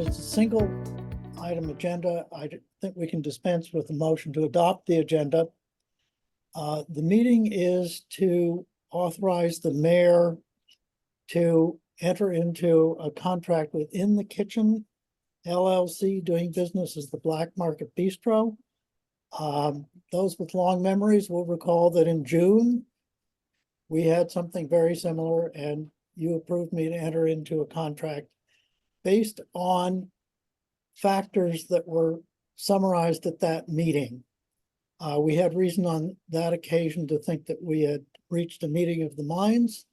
it's a single item agenda, I think we can dispense with the motion to adopt the agenda. The meeting is to authorize the mayor to enter into a contract with In the Kitchen LLC, doing business as the Black Market Bistro. Those with long memories will recall that in June, we had something very similar, and you approved me to enter into a contract based on factors that were summarized at that meeting. We had reason on that occasion to think that we had reached a meeting of the minds.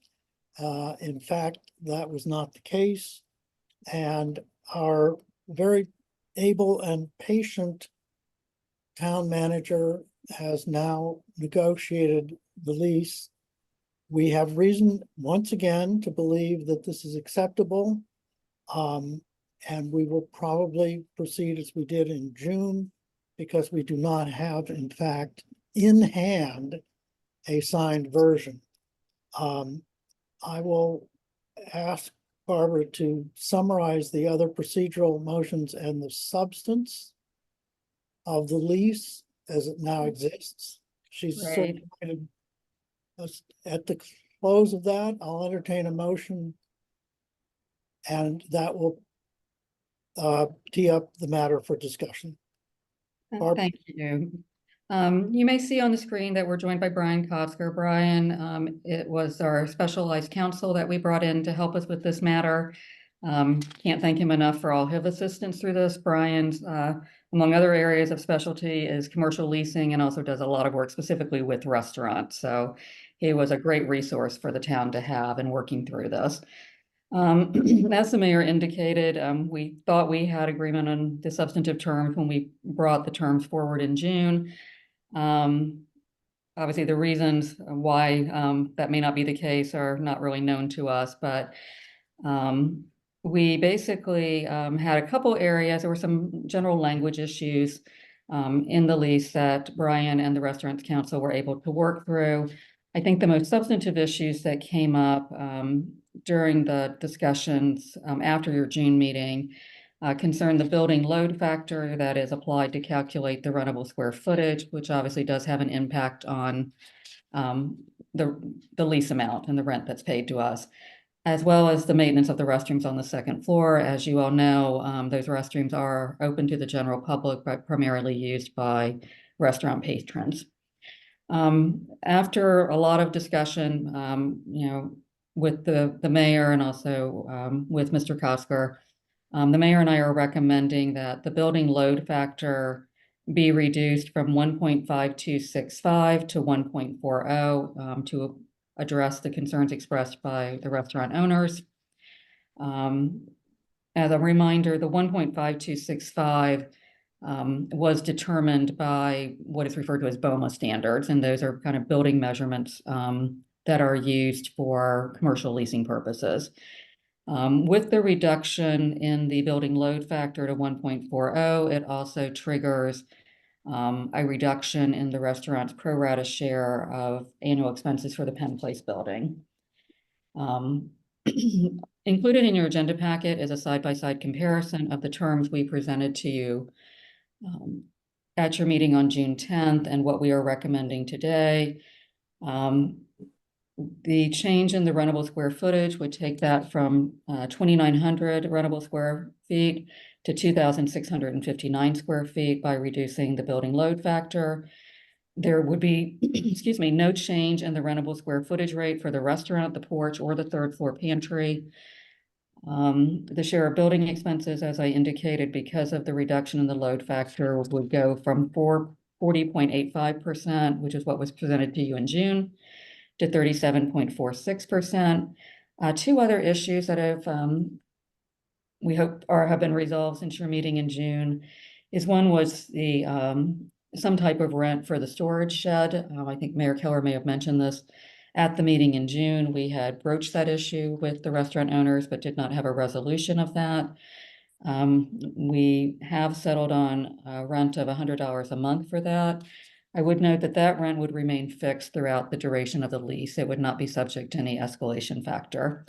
In fact, that was not the case. And our very able and patient town manager has now negotiated the lease. We have reason once again to believe that this is acceptable. And we will probably proceed as we did in June, because we do not have, in fact, in hand a signed version. I will ask Barbara to summarize the other procedural motions and the substance of the lease as it now exists. She's certified. At the close of that, I'll entertain a motion, and that will tee up the matter for discussion. Thank you. You may see on the screen that we're joined by Brian Kotzker. Brian, it was our specialized counsel that we brought in to help us with this matter. Can't thank him enough for all his assistance through this. Brian's, among other areas of specialty, is commercial leasing and also does a lot of work specifically with restaurants. So he was a great resource for the town to have in working through this. As the mayor indicated, we thought we had agreement on the substantive terms when we brought the terms forward in June. Obviously, the reasons why that may not be the case are not really known to us, but we basically had a couple areas. There were some general language issues in the lease that Brian and the Restaurants Council were able to work through. I think the most substantive issues that came up during the discussions after your June meeting concern the building load factor that is applied to calculate the rentable square footage, which obviously does have an impact on the lease amount and the rent that's paid to us, as well as the maintenance of the restrooms on the second floor. As you all know, those restrooms are open to the general public, but primarily used by restaurant patrons. After a lot of discussion, with the mayor and also with Mr. Kotzker, the mayor and I are recommending that the building load factor be reduced from 1.5265 to 1.40 to address the concerns expressed by the restaurant owners. As a reminder, the 1.5265 was determined by what is referred to as BOMA standards, and those are kind of building measurements that are used for commercial leasing purposes. With the reduction in the building load factor to 1.40, it also triggers a reduction in the restaurant's pro rata share of annual expenses for the Penn Place building. Included in your agenda packet is a side-by-side comparison of the terms we presented to you at your meeting on June 10th and what we are recommending today. The change in the rentable square footage would take that from 2,900 rentable square feet to 2,659 square feet by reducing the building load factor. There would be, excuse me, no change in the rentable square footage rate for the restaurant, the porch, or the third floor pantry. The share of building expenses, as I indicated, because of the reduction in the load factor, would go from 40.85%, which is what was presented to you in June, to 37.46%. Two other issues that have we hope have been resolved since your meeting in June is one was the some type of rent for the storage shed. I think Mayor Keller may have mentioned this at the meeting in June. We had broached that issue with the restaurant owners, but did not have a resolution of that. We have settled on a rent of $100 a month for that. I would note that that rent would remain fixed throughout the duration of the lease. It would not be subject to any escalation factor.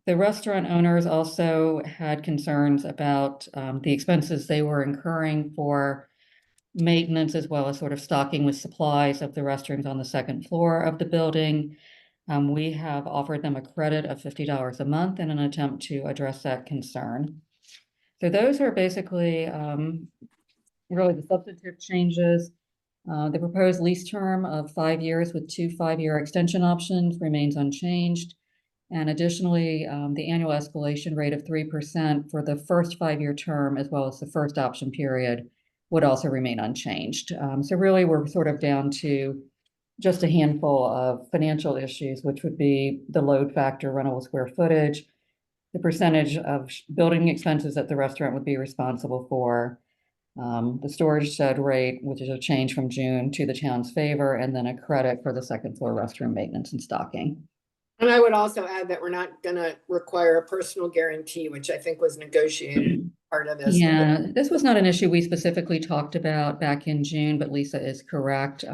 The restaurant owners also had concerns about the expenses they were incurring for maintenance as well as sort of stocking with supplies of the restrooms on the second floor of the building. We have offered them a credit of $50 a month in an attempt to address that concern. So those are basically really the substantive changes. The proposed lease term of 5 years with 2 5-year extension options remains unchanged. And additionally, the annual escalation rate of 3% for the first 5-year term, as well as the first option period, would also remain unchanged. So really, we're sort of down to just a handful of financial issues, which would be the load factor, rentable square footage, the percentage of building expenses that the restaurant would be responsible for, the storage shed rate, which is a change from June to the town's favor, and then a credit for the second floor restroom maintenance and stocking. And I would also add that we're not gonna require a personal guarantee, which I think was negotiated part of this. Yeah, this was not an issue we specifically talked about back in June, but Lisa is correct.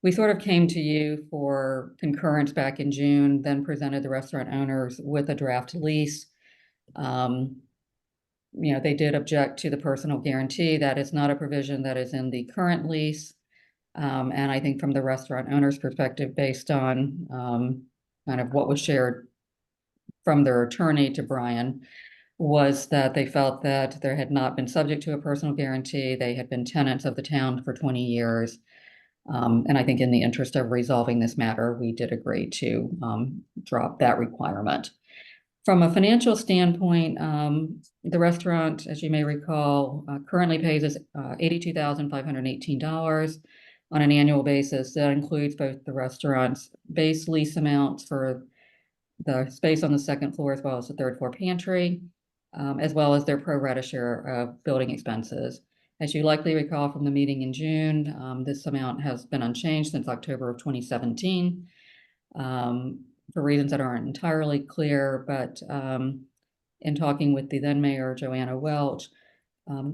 We sort of came to you for concurrence back in June, then presented the restaurant owners with a draft lease. They did object to the personal guarantee. That is not a provision that is in the current lease. And I think from the restaurant owner's perspective, based on kind of what was shared from their attorney to Brian, was that they felt that there had not been subject to a personal guarantee. They had been tenants of the town for 20 years. And I think in the interest of resolving this matter, we did agree to drop that requirement. From a financial standpoint, the restaurant, as you may recall, currently pays us $82,518 on an annual basis. That includes both the restaurant's base lease amounts for the space on the second floor as well as the third floor pantry, as well as their pro rata share of building expenses. As you likely recall from the meeting in June, this amount has been unchanged since October of 2017. For reasons that aren't entirely clear, but in talking with the then mayor, Joanna Welch,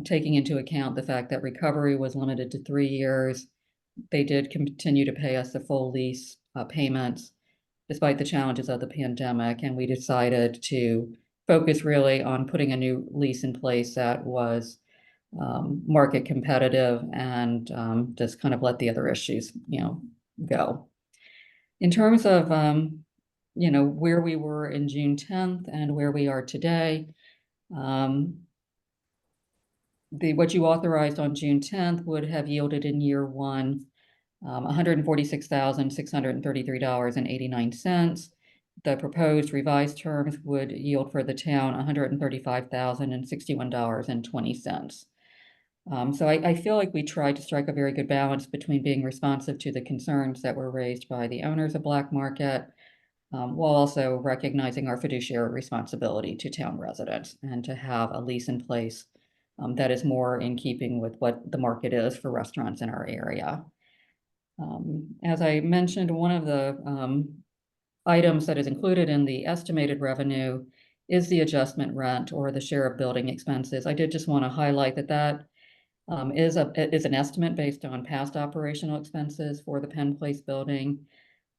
taking into account the fact that recovery was limited to 3 years, they did continue to pay us the full lease payments despite the challenges of the pandemic. And we decided to focus really on putting a new lease in place that was market competitive and just kind of let the other issues, go. In terms of where we were in June 10th and where we are today. What you authorized on June 10th would have yielded in year one $146,633.89. The proposed revised terms would yield for the town $135,061.20. So I feel like we tried to strike a very good balance between being responsive to the concerns that were raised by the owners of Black Market, while also recognizing our fiduciary responsibility to town residents and to have a lease in place that is more in keeping with what the market is for restaurants in our area. As I mentioned, one of the items that is included in the estimated revenue is the adjustment rent or the share of building expenses. I did just want to highlight that is an estimate based on past operational expenses for the Penn Place building.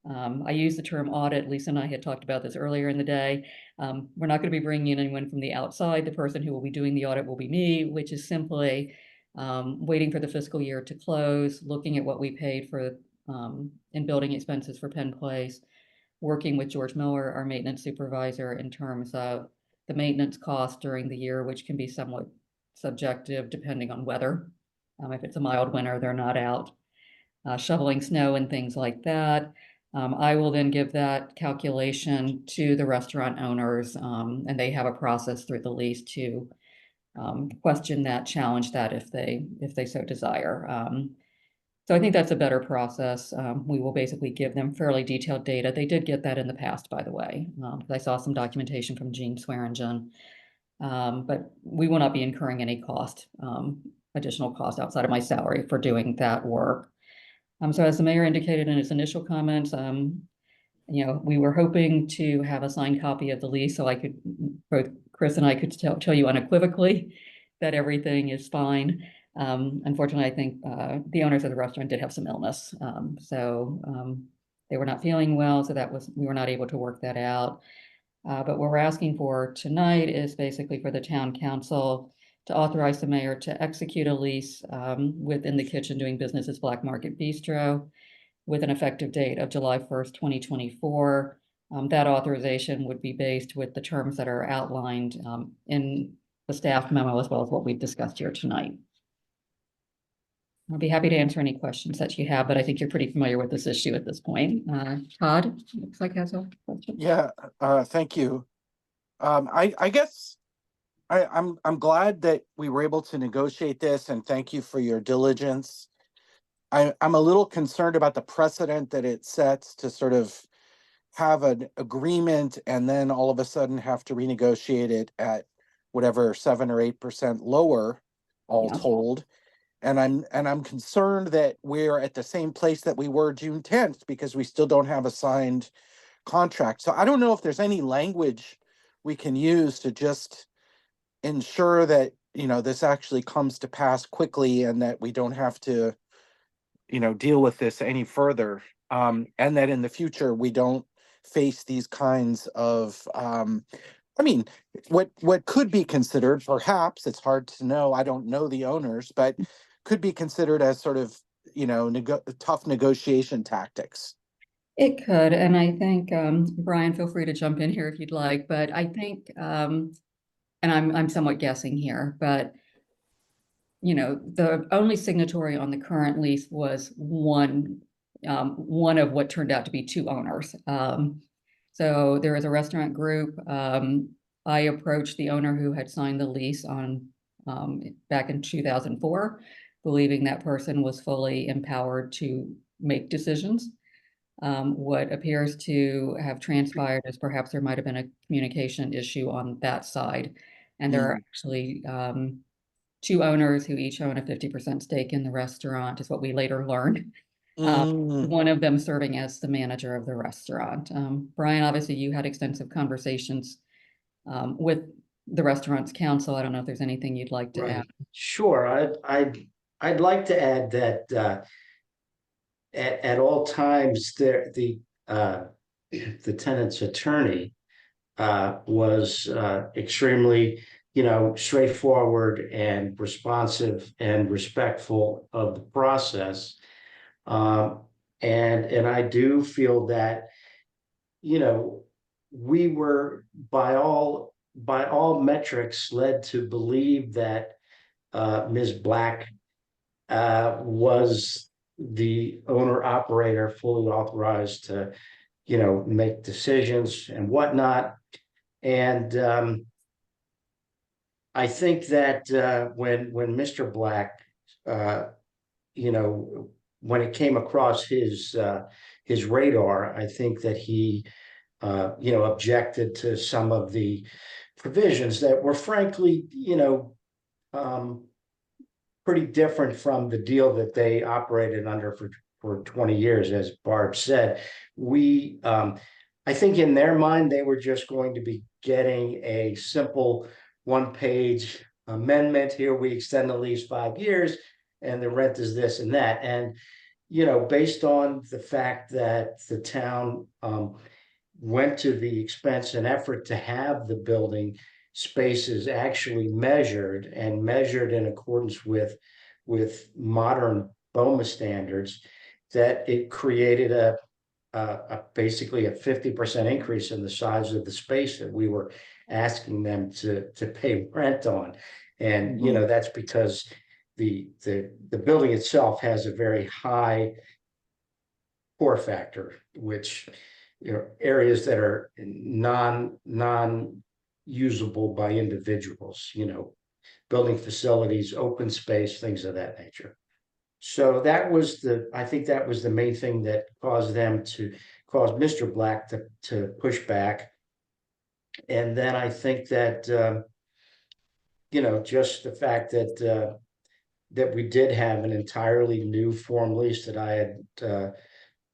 I use the term audit. Lisa and I had talked about this earlier in the day. We're not going to be bringing in anyone from the outside. The person who will be doing the audit will be me, which is simply waiting for the fiscal year to close, looking at what we paid for in building expenses for Penn Place, working with George Miller, our maintenance supervisor, in terms of the maintenance costs during the year, which can be somewhat subjective depending on weather. If it's a mild winter, they're not out shoveling snow and things like that. I will then give that calculation to the restaurant owners, and they have a process through the lease to question that, challenge that if they so desire. So I think that's a better process. We will basically give them fairly detailed data. They did get that in the past, by the way. I saw some documentation from Gene Swearingen, but we will not be incurring any additional cost outside of my salary for doing that work. So as the mayor indicated in his initial comments, we were hoping to have a signed copy of the lease so both Chris and I could tell you unequivocally that everything is fine. Unfortunately, I think the owners of the restaurant did have some illness. So they were not feeling well, so we were not able to work that out. But what we're asking for tonight is basically for the town council to authorize the mayor to execute a lease within the kitchen doing business as Black Market Bistro with an effective date of July 1st, 2024. That authorization would be based with the terms that are outlined in the staff memo, as well as what we've discussed here tonight. I'll be happy to answer any questions that you have, but I think you're pretty familiar with this issue at this point. Todd, looks like has a question. Yeah, thank you. I guess I'm glad that we were able to negotiate this, and thank you for your diligence. I'm a little concerned about the precedent that it sets to sort of have an agreement and then all of a sudden have to renegotiate it at whatever 7 or 8% lower, all Yeah. told. And I'm concerned that we're at the same place that we were June 10th because we still don't have a signed contract. So I don't know if there's any language we can use to just ensure that, this actually comes to pass quickly and that we don't have to, deal with this any further. And that in the future, we don't face these kinds of, what could be considered, perhaps, it's hard to know, I don't know the owners, but could be considered as sort of, tough negotiation tactics. It could, and I think, Brian, feel free to jump in here if you'd like, but I think, and I'm somewhat guessing here, but the only signatory on the current lease was one of what turned out to be two owners. So there is a restaurant group. I approached the owner who had signed the lease on back in 2004, believing that person was fully empowered to make decisions. What appears to have transpired is perhaps there might have been a communication issue on that side. And there are actually two owners who each own a 50% stake in the restaurant, is what we later learned. One of them serving as the manager of the restaurant. Brian, obviously you had extensive conversations with the restaurant's council. I don't know if there's anything you'd like to add. Sure. I'd like to add that at all times the tenant's attorney was extremely straightforward and responsive and respectful of the process. And I do feel that we were by all metrics led to believe that Ms. Black was the owner operator, fully authorized to make decisions and whatnot. And I think that when Mr. Black when it came across his radar, I think that he objected to some of the provisions that were frankly pretty different from the deal that they operated under for 20 years. As Barb said, I think in their mind they were just going to be getting a simple one-page amendment. Here we extend the lease 5 years and the rent is this and that. And based on the fact that the town went to the expense and effort to have the building spaces actually measured in accordance with modern BOMA standards, that it created basically a 50% increase in the size of the space that we were asking them to pay rent on. And that's because the building itself has a very high core factor, which areas that are non usable by individuals, building facilities, open space, things of that nature. So I think that was the main thing that caused Mr. Black to push back. And then I think that just the fact that we did have an entirely new form lease that I had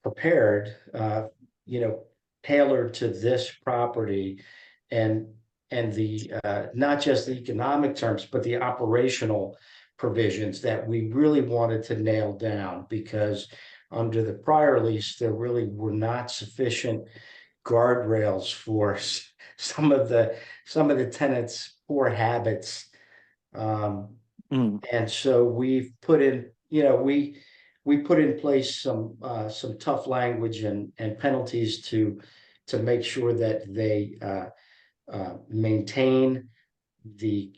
prepared, tailored to this property, and the not just the economic terms, but the operational provisions that we really wanted to nail down, because under the prior lease, there really were not sufficient guardrails for some of the tenants' poor habits. And so we've put in, we put in place some tough language and penalties to make sure that they maintain the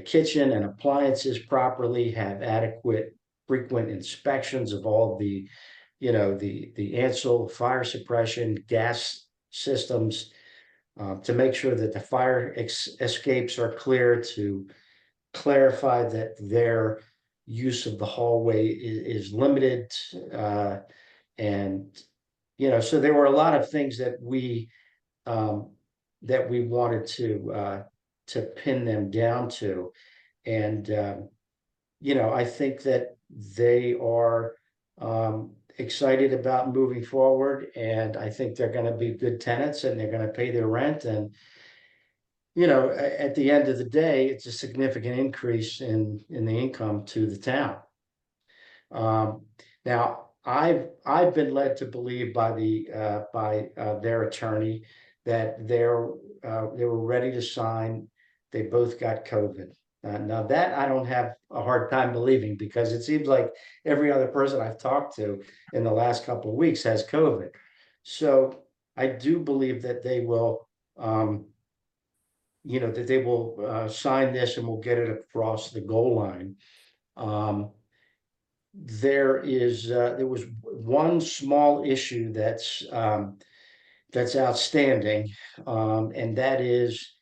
kitchen and appliances properly, have adequate frequent inspections of all the, the ANSEL, fire suppression, gas systems, to make sure that the fire escapes are clear, to clarify that their use of the hallway is limited. And, so there were a lot of things that we wanted to pin them down to. And, I think that they are excited about moving forward, and I think they're going to be good tenants and they're going to pay their rent. And, at the end of the day, it's a significant increase in the income to the town. Now, I've been led to believe by their attorney that they were ready to sign. They both got COVID. Now that I don't have a hard time believing, because it seems like every other person I've talked to in the last couple of weeks has COVID. So I do believe that they will, sign this and we'll get it across the goal line. There was one small issue that's outstanding, and that is,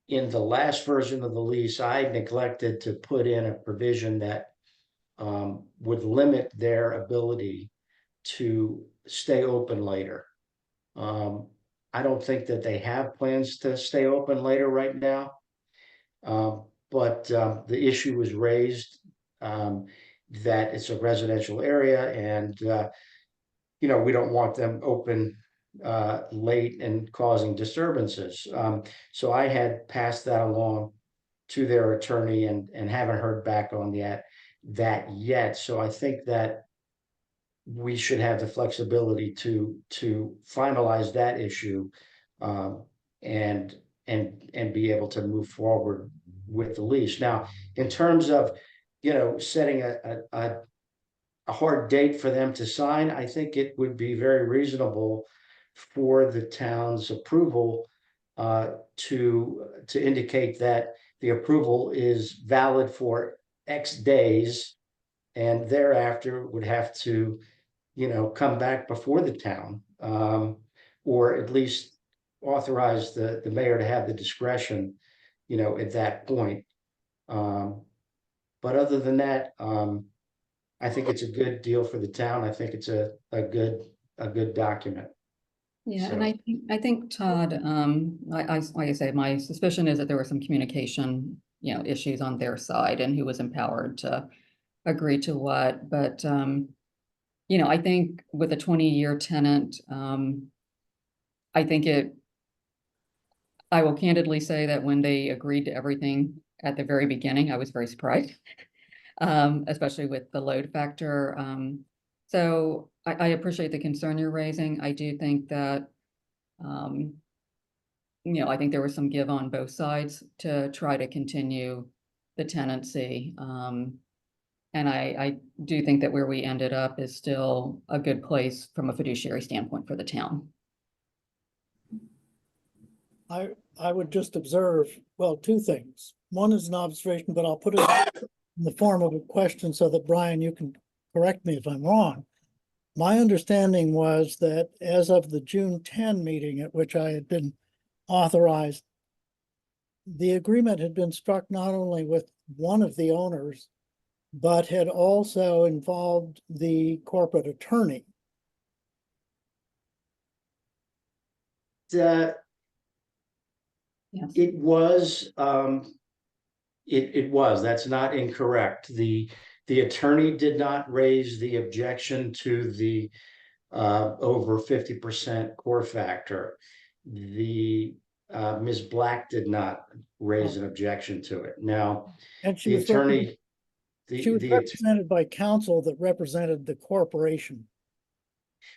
in the last version of the lease, I neglected to put in a provision that would limit their ability to stay open later. I don't think that they have plans to stay open later right now. But the issue was raised, that it's a residential area, and we don't want them open late and causing disturbances. So I had passed that along to their attorney, and haven't heard back on that yet. So I think that we should have the flexibility to finalize that issue, and be able to move forward with the lease. Now, in terms of, setting a hard date for them to sign, I think it would be very reasonable for the town's approval to indicate that the approval is valid for X days, and thereafter would have to, come back before the town, or at least authorize the mayor to have the discretion, at that point. But other than that, I think it's a good deal for the town. I think it's a good document. Yeah, and So- I think Todd, like I say, my suspicion is that there were some communication, issues on their side, and who was empowered to agree to what. But I think with a 20-year tenant, I will candidly say that when they agreed to everything at the very beginning, I was very surprised, especially with the load factor. So I appreciate the concern you're raising. I do think that, I think there was some give on both sides to try to continue the tenancy. And I do think that where we ended up is still a good place from a fiduciary standpoint for the town. I would just observe, well, two things. One is an observation, but I'll put it in the form of a question so that, Brian, you can correct me if I'm wrong. My understanding was that as of the June 10 meeting at which I had been authorized, the agreement had been struck not only with one of the owners, but had also involved the corporate attorney. Yes. It was, it was, that's not incorrect. The attorney did not raise the objection to the over 50% core factor. The Ms. Black did not raise an objection to it. Now, And she the was attorney, represented by counsel that represented the corporation.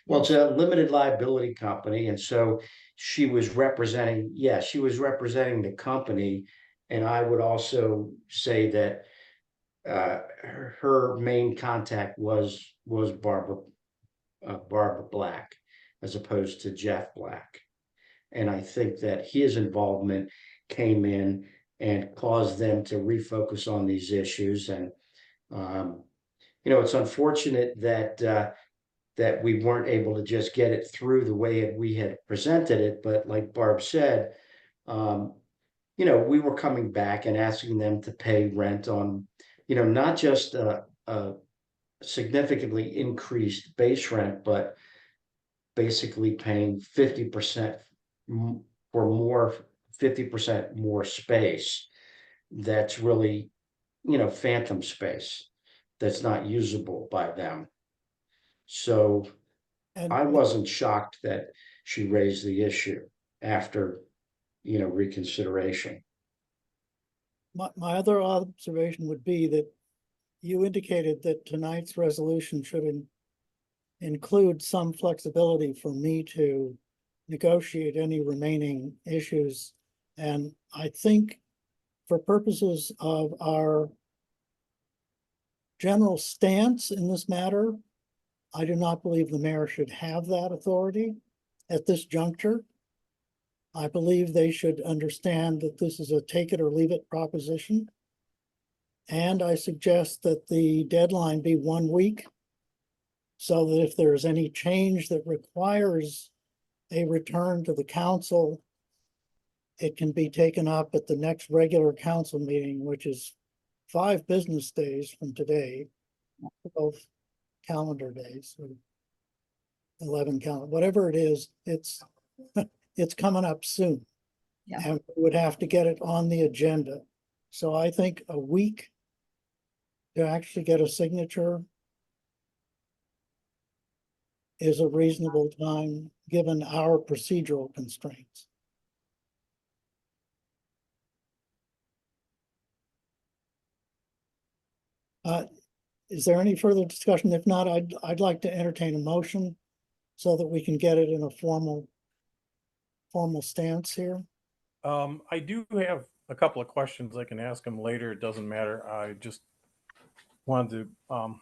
Well, it's a limited liability company, and so she was representing, yeah, she was representing the company. And I would also say that her main contact was Barbara Black, as opposed to Jeff Black. And I think that his involvement came in and caused them to refocus on these issues. And um, it's unfortunate that we weren't able to just get it through the way we had presented it. But like Barb said, um, we were coming back and asking them to pay rent on, not just a significantly increased base rent, but basically paying 50% for more, 50% more space. That's really, phantom space that's not usable by them. So And I wasn't shocked that she raised the issue after, reconsideration. my other observation would be that you indicated that tonight's resolution should include some flexibility for me to negotiate any remaining issues. And I think for purposes of our general stance in this matter, I do not believe the mayor should have that authority at this juncture. I believe they should understand that this is a take it or leave it proposition. And I suggest that the deadline be 1 week, so that if there is any change that requires a return to the council, it can be taken up at the next regular council meeting, which is 5 business days from today, 12 calendar days, or 11 calendar, whatever it is, it's coming up soon. Yeah. And we would have to get it on the agenda. So I think a week to actually get a signature is a reasonable time, given our procedural constraints. Is there any further discussion? If not, I'd like to entertain a motion so that we can get it in a formal stance here. I do have a couple of questions. I can ask them later. It doesn't matter. I just wanted to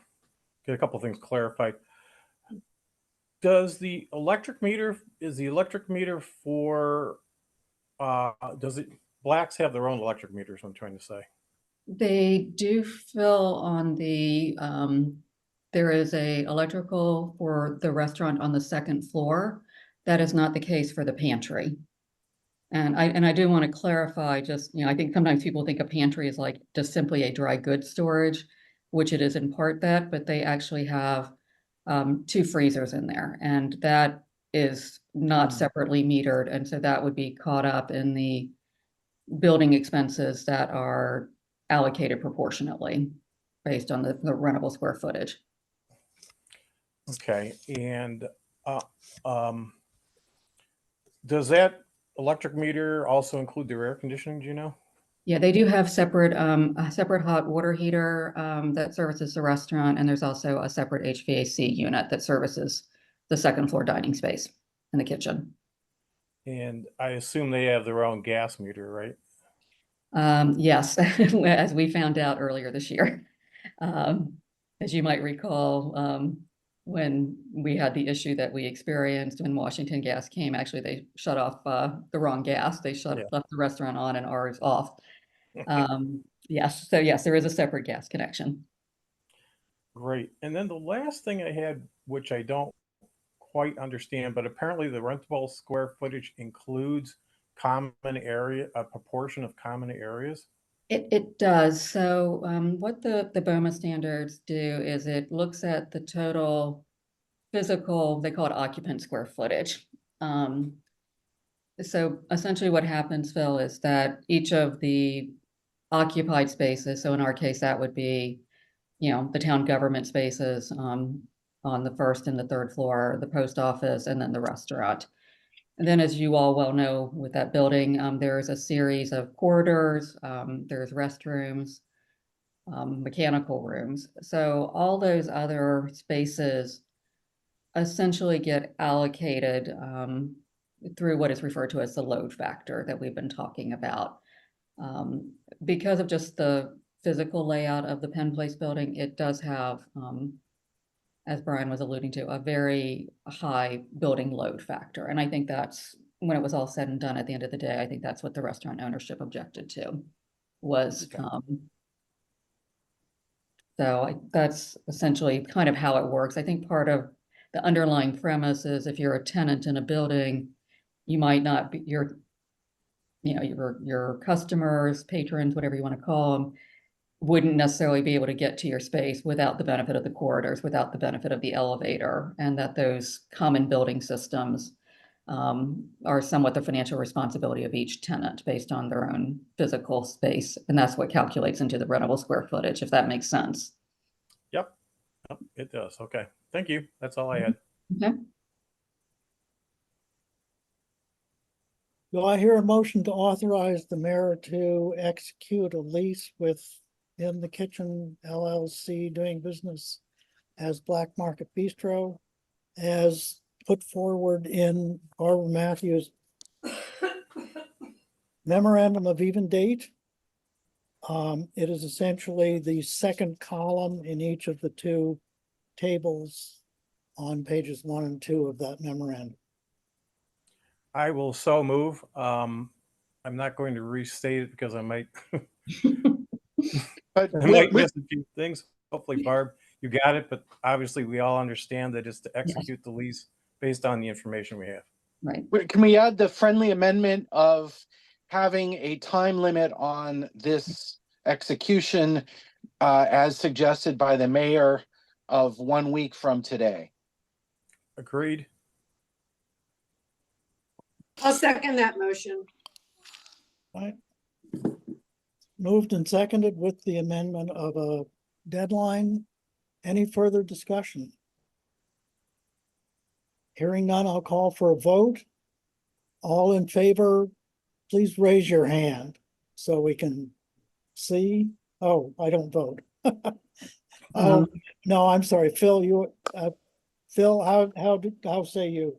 get a couple of things clarified. Is the electric meter for, does it, blacks have their own electric meters, I'm trying to say? They do fill on the, there is a electrical for the restaurant on the second floor. That is not the case for the pantry. And I do want to clarify, just, I think sometimes people think a pantry is like just simply a dry goods storage, which it is in part that, but they actually have 2 freezers in there, and that is not separately metered. And so that would be caught up in the building expenses that are allocated proportionately based on the rentable square footage. Okay, and does that electric meter also include their air conditioning, do you know? Yeah, they do have a separate hot water heater that services the restaurant, and there's also a separate HVAC unit that services the second floor dining space and the kitchen. And I assume they have their own gas meter, right? Yes, as we found out earlier this year. As you might recall, when we had the issue that we experienced when Washington Gas came, actually they shut off the wrong gas. They left the restaurant on and ours off. Yes, so yes, there is a separate gas connection. Great. And then the last thing I had, which I don't quite understand, but apparently the rentable square footage includes common area, a proportion of common areas. It does. So what the BOMA standards do is it looks at the total physical, they call it occupant square footage. So essentially what happens, Phil, is that each of the occupied spaces, so in our case, that would be, the town government spaces on the first and the third floor, the post office, and then the restaurant. And then, as you all well know, with that building, there's a series of corridors, there's restrooms, mechanical rooms. So all those other spaces essentially get allocated through what is referred to as the load factor that we've been talking about. Because of just the physical layout of the Penn Place building, it does have, as Brian was alluding to, a very high building load factor. And I think that's, when it was all said and done at the end of the day, I think that's what the restaurant ownership objected to was. Okay. That's essentially kind of how it works. I think part of the underlying premise is if you're a tenant in a building, you might not be, your customers, patrons, whatever you want to call them, wouldn't necessarily be able to get to your space without the benefit of the corridors, without the benefit of the elevator, and that those common building systems are somewhat the financial responsibility of each tenant based on their own physical space. And that's what calculates into the rentable square footage, if that makes sense. Yep, it does. Okay, thank you. That's all I had. Okay. Do I hear a motion to authorize the mayor to execute a lease with In the Kitchen LLC doing business as Black Market Bistro as put forward in Barbara Matthews' memorandum of even date? It is essentially the second column in each of the two tables on pages 1 and 2 of that memorandum. I will so move. I'm not going to restate it because I might But I might miss a few things. Hopefully, Barb, you got it. But obviously, we all understand that it's to execute the lease based on the information we have. Right. can we add the friendly amendment of having a time limit on this execution as suggested by the mayor of 1 week from today? Agreed. I'll second that motion. Right. Moved and seconded with the amendment of a deadline. Any further discussion? Hearing none, I'll call for a vote. All in favor, please raise your hand so we can see. Oh, I don't vote. Oh, no, I'm sorry, Phil, Phil, how say you?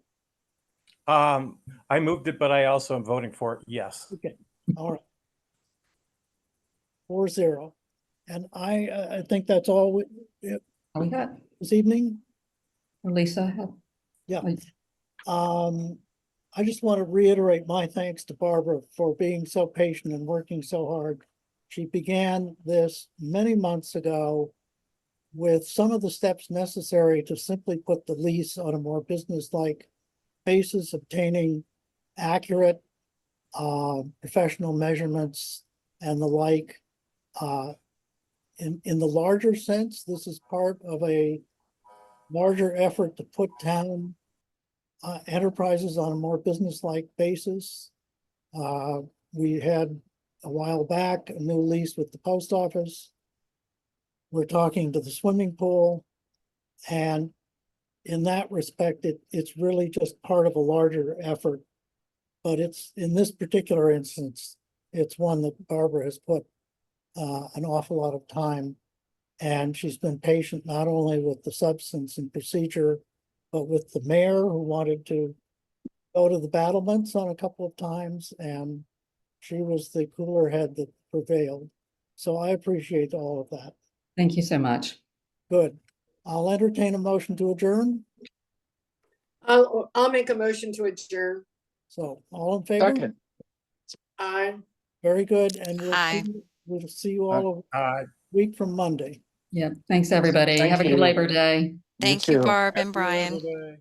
I moved it, but I also am voting for it. Yes. Okay, all right. 4-0. And I think that's all We got this evening. Lisa. Yeah. I just want to reiterate my thanks to Barbara for being so patient and working so hard. She began this many months ago with some of the steps necessary to simply put the lease on a more business-like basis, obtaining accurate professional measurements and the like. In the larger sense, this is part of a larger effort to put town enterprises on a more business-like basis. We had a while back a new lease with the post office. We're talking to the swimming pool, and in that respect, it's really just part of a larger effort. But it's, in this particular instance, it's one that Barbara has put an awful lot of time, and she's been patient not only with the substance and procedure, but with the mayor, who wanted to go to the battlements on a couple of times, and she was the cooler head that prevailed. So I appreciate all of that. Thank you so much. Good. I'll entertain a motion to adjourn. I'll make a motion to adjourn. So all in favor? Second. Aye. Very good. And Aye. we'll see you all a week from Monday. Yeah. Thanks, everybody. Thank Have a good you. Labor Day. Thank you, too. Barb and Happy Labor Brian. Day.